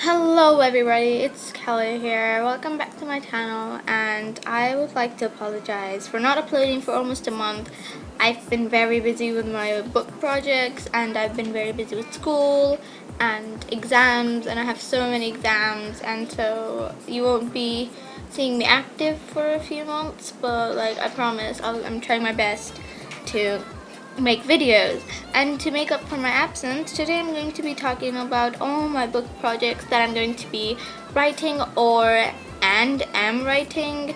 Hello everybody, it's Kelly here. Welcome back to my channel, and I would like to apologize for not uploading for almost a month. I've been very busy with my book projects, and I've been very busy with school and exams, and I have so many exams, and so you won't be seeing me active for a few months, but I promise I'm trying my best to make videos. And to make up for my absence, today I'm going to be talking about all my book projects that I'm going to be writing and am writing.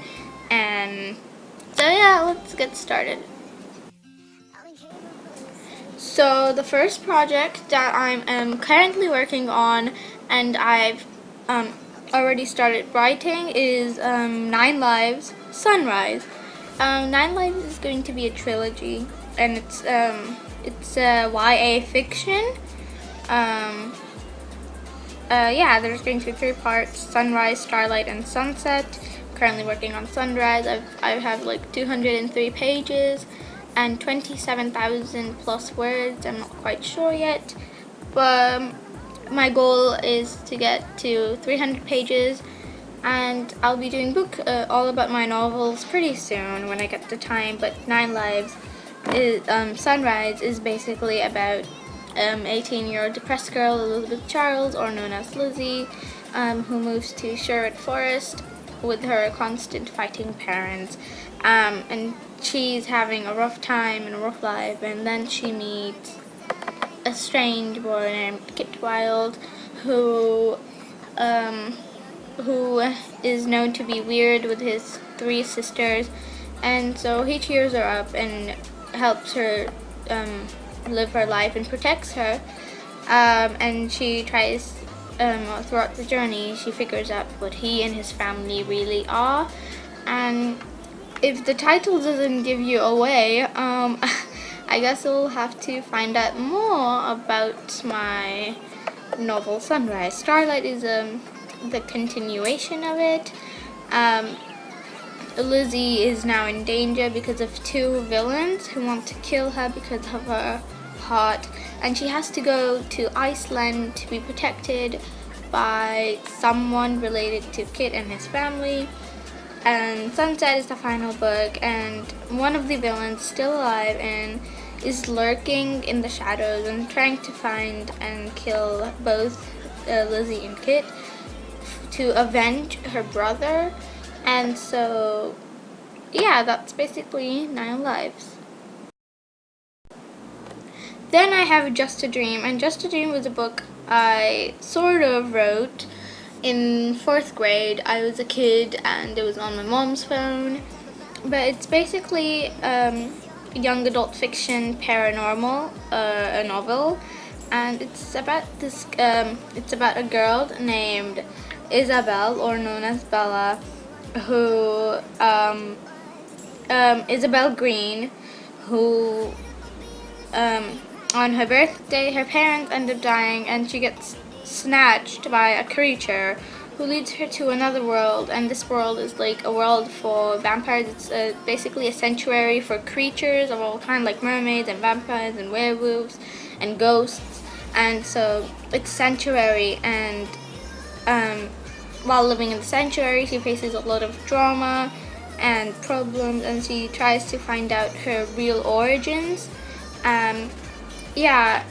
And so yeah, let's get started. So the first project that I'm currently working on and I've already started writing is 9 Lives Sunrise. 9 Lives is going to be a trilogy, and it's YA fiction. Yeah, there's going to be 3 parts: Sunrise, Starlight, and Sunset. I'm currently working on Sunrise. I have like 203 pages and 27,000 plus words. I'm not quite sure yet, but my goal is to get to 300 pages, and I'll be doing all about my novels pretty soon when I get the time. But 9 Lives Sunrise is basically about 18-year-old depressed girl Elizabeth Charles, or known as Lizzie, who moves to Sherwood Forest with her constant fighting parents, and she's having a rough time and a rough life, and then she meets a strange boy named Kit Wilde, who is known to be weird with his 3 sisters, and so he cheers her up and helps her live her life and protects her, and she tries throughout the journey she figures out what he and his family really are. And if the title doesn't give you away, I guess we'll have to find out more about my novel Sunrise. Starlight is the continuation of it. Lizzie is now in danger because of 2 villains who want to kill her because of her heart, and she has to go to Iceland to be protected by someone related to Kit and his family. And Sunset is the final book, and one of the villains is still alive and is lurking in the shadows and trying to find and kill both Lizzie and Kit to avenge her brother. And so yeah, that's basically 9 Lives. Then I have Just a Dream, and Just a Dream was a book I sort of wrote in 4th grade. I was a kid and it was on my mom's phone, but it's basically young adult fiction paranormal, a novel, and it's about it's about a girl named Isabel, or known as Bella, who Isabel Green, who on her birthday her parents end up dying, and she gets snatched by a creature who leads her to another world, and this world is like a world for vampires. It's basically a sanctuary for creatures of all kinds, like mermaids and vampires and werewolves and ghosts. And so it's sanctuary, and while living in the sanctuary she faces a lot of drama and problems, and she tries to find out her real origins. Yeah,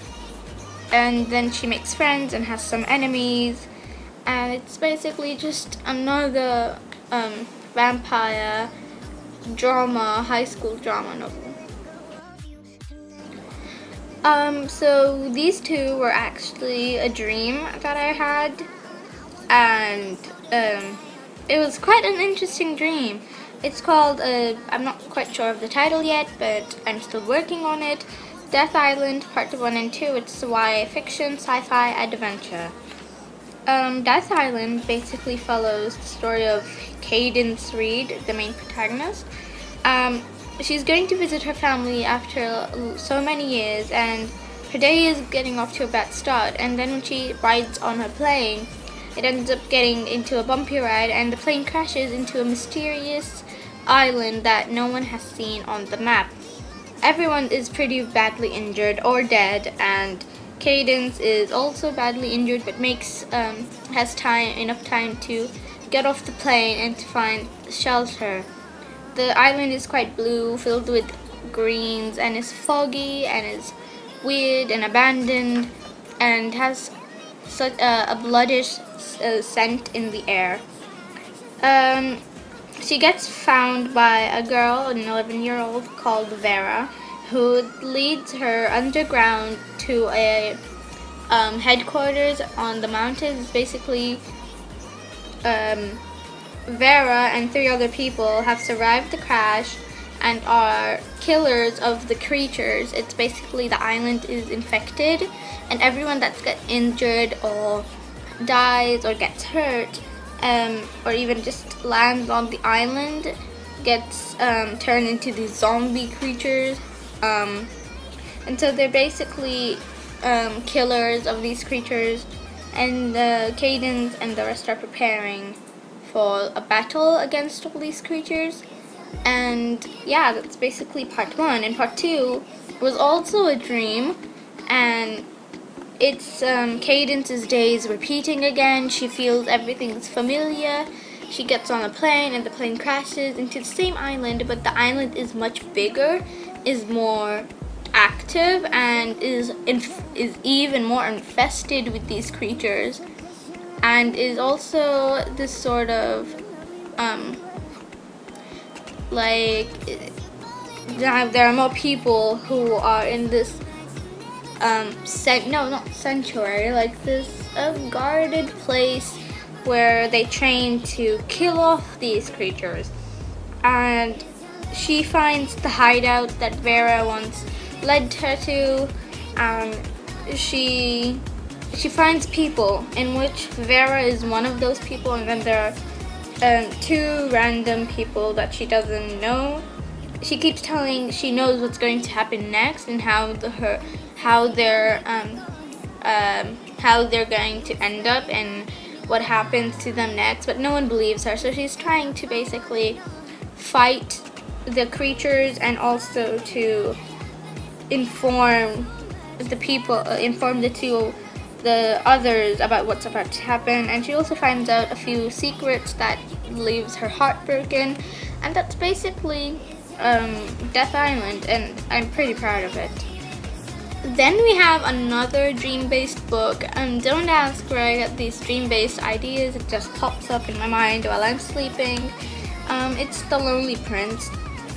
and then she makes friends and has some enemies, and it's basically just another vampire drama, high school drama novel. So these 2 were actually a dream that I had, and it was quite an interesting dream. It's called, I'm not quite sure of the title yet, but I'm still working on it, Death Island Part 1 and 2. It's YA fiction, sci-fi, adventure. Death Island basically follows the story of Cadence Reed, the main protagonist. She's going to visit her family after so many years, and her day is getting off to a bad start, and then when she rides on her plane, it ends up getting into a bumpy ride, and the plane crashes into a mysterious island that no one has seen on the map. Everyone is pretty badly injured or dead, and Cadence is also badly injured, but has enough time to get off the plane and to find shelter. The island is quite blue, filled with greens, and is foggy and is weird and abandoned, and has such a bloodish scent in the air. She gets found by a girl, an 11-year-old called Vera, who leads her underground to a headquarters on the mountains. Basically, Vera and 3 other people have survived the crash and are killers of the creatures. It's basically the island is infected, and everyone that gets injured or dies or gets hurt, or even just lands on the island, gets turned into these zombie creatures. And so they're basically killers of these creatures, and Cadence and the rest are preparing for a battle against all these creatures. And yeah, that's basically part 1. And part 2 was also a dream, and it's Cadence's days repeating again. She feels everything's familiar. She gets on a plane and the plane crashes into the same island, but the island is much bigger, is more active, and is even more infested with these creatures, and is also this sort of there are more people who are in this sanctuary, like this guarded place where they train to kill off these creatures. And she finds the hideout that Vera once led her to, and she finds people, in which Vera is one of those people, and then there are 2 random people that she doesn't know. She keeps telling she knows what's going to happen next and how they're going to end up and what happens to them next, but no one believes her. So she's trying to basically fight the creatures and also to inform the others about what's about to happen. And she also finds out a few secrets that leaves her heartbroken, and that's basically Death Island, and I'm pretty proud of it. Then we have another dream-based book, and don't ask where I get these dream-based ideas. It just pops up in my mind while I'm sleeping. It's The Lonely Prince.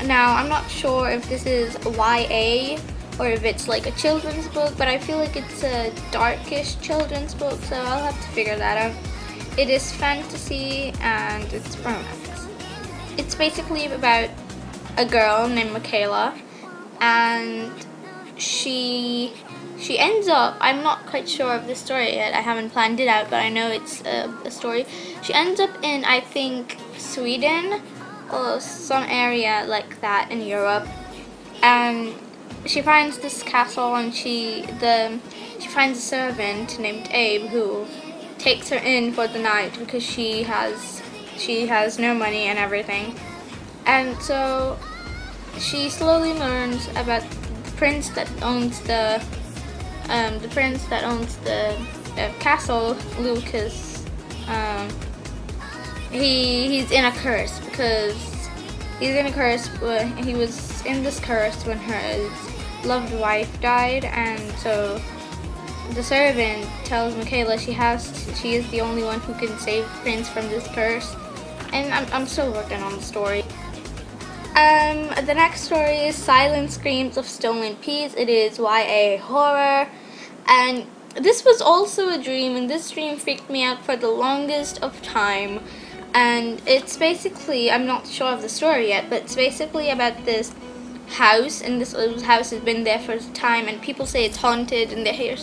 Now, I'm not sure if this is YA or if it's like a children's book, but I feel like it's a darkish children's book, so I'll have to figure that out. It is fantasy and it's romance. It's basically about a girl named Michaela, and she ends up, I'm not quite sure of the story yet, I haven't planned it out, but I know it's a story. She ends up in, I think, Sweden or some area like that in Europe, and she finds this castle, and she finds a servant named Abe who takes her in for the night because she has no money and everything. And so she slowly learns about the prince that owns the castle, Lucas. He's in a curse because he was in this curse when his loved wife died, and so the servant tells Michaela she is the only one who can save the prince from this curse. And I'm still working on the story. The next story is Silent Screams of Stolen Peas. It is YA horror, and this was also a dream, and this dream freaked me out for the longest of time. And it's basically, I'm not sure of the story yet, but it's basically about this house, and this house has been there for time, and people say it's haunted, and they hear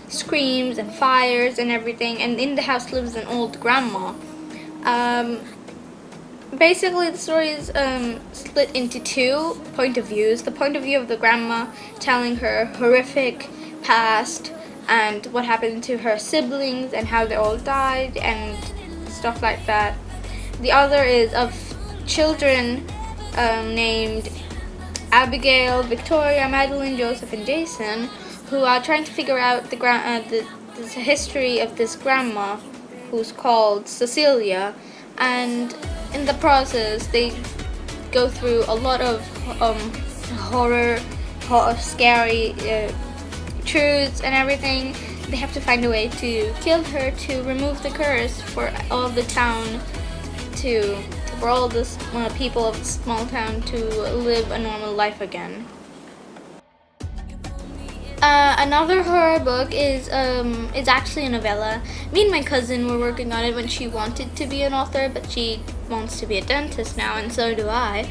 screams and fires and everything, and in the house lives an old grandma. Basically, the story is split into 2 point of views. The point of view of the grandma telling her horrific past and what happened to her siblings and how they all died and stuff like that. The other is of children named Abigail, Victoria, Madeline, Joseph, and Jason, who are trying to figure out the history of this grandma who's called Cecilia, and in the process they go through a lot of scary truths and everything. They have to find a way to kill her to remove the curse for all the town for all the people of the small town to live a normal life again. Another horror book is actually a novella. Me and my cousin were working on it when she wanted to be an author, but she wants to be a dentist now, and so do I.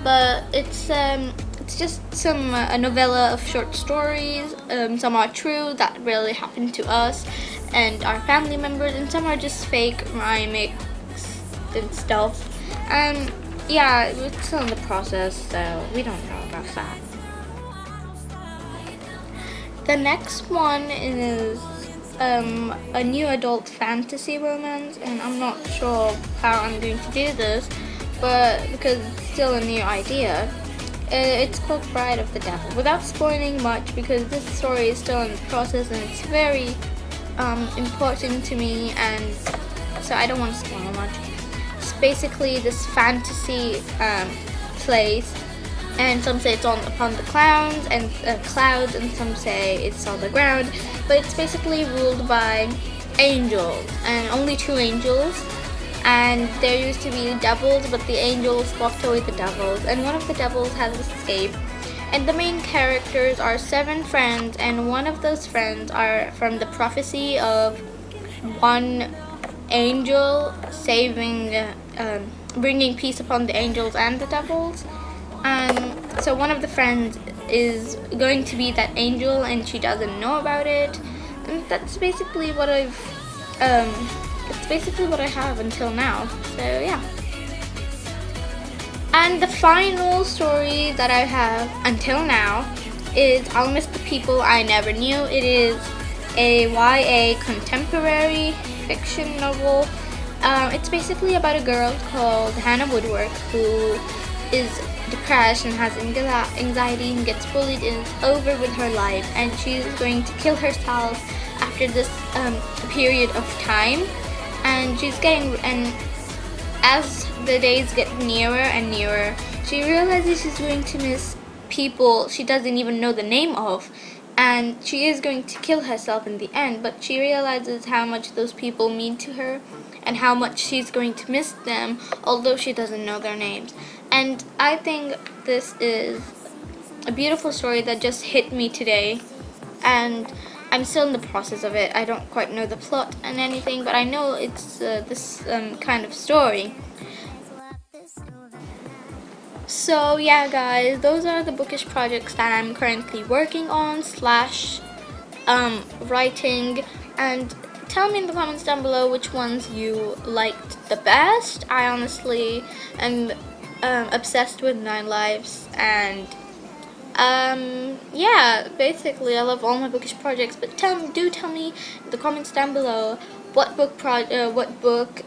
But it's just a novella of short stories. Some are true, that really happened to us and our family members, and some are just fake rhyming and stuff. Yeah, it's still in the process, so we don't know about that. The next one is a new adult fantasy romance, and I'm not sure how I'm going to do this, but because it's still a new idea. It's called Bride of the Devil. Without spoiling much, because this story is still in the process and it's very important to me, and so I don't want to spoil much. It's basically this fantasy place, and some say it's upon the clouds, and some say it's on the ground, but it's basically ruled by angels, and only 2 angels. And there used to be devils, but the angels swapped away the devils, and one of the devils has escaped. And the main characters are 7 friends, and one of those friends are from the prophecy of one angel bringing peace upon the angels and the devils. So one of the friends is going to be that angel, and she doesn't know about it. And that's basically what I have until now, so yeah. And the final story that I have until now is I'll Miss the People I Never Knew. It is a YA contemporary fiction novel. It's basically about a girl called Hannah Woodwork who is depressed and has anxiety and gets bullied and is over with her life, and she's going to kill herself after this period of time. And as the days get nearer and nearer, she realizes she's going to miss people she doesn't even know the name of, and she is going to kill herself in the end, but she realizes how much those people mean to her and how much she's going to miss them, although she doesn't know their names. And I think this is a beautiful story that just hit me today, and I'm still in the process of it. I don't quite know the plot and anything, but I know it's this kind of story. So yeah, guys, those are the bookish projects that I'm currently working on / writing, and tell me in the comments down below which ones you liked the best. I honestly am obsessed with 9 Lives, and yeah, basically I love all my bookish projects, but do tell me in the comments down below what book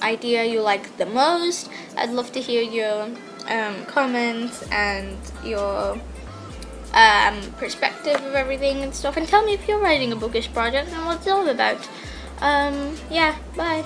idea you like the most. I'd love to hear your comments and your perspective of everything and stuff, and tell me if you're writing a bookish project and what it's all about. Yeah, bye.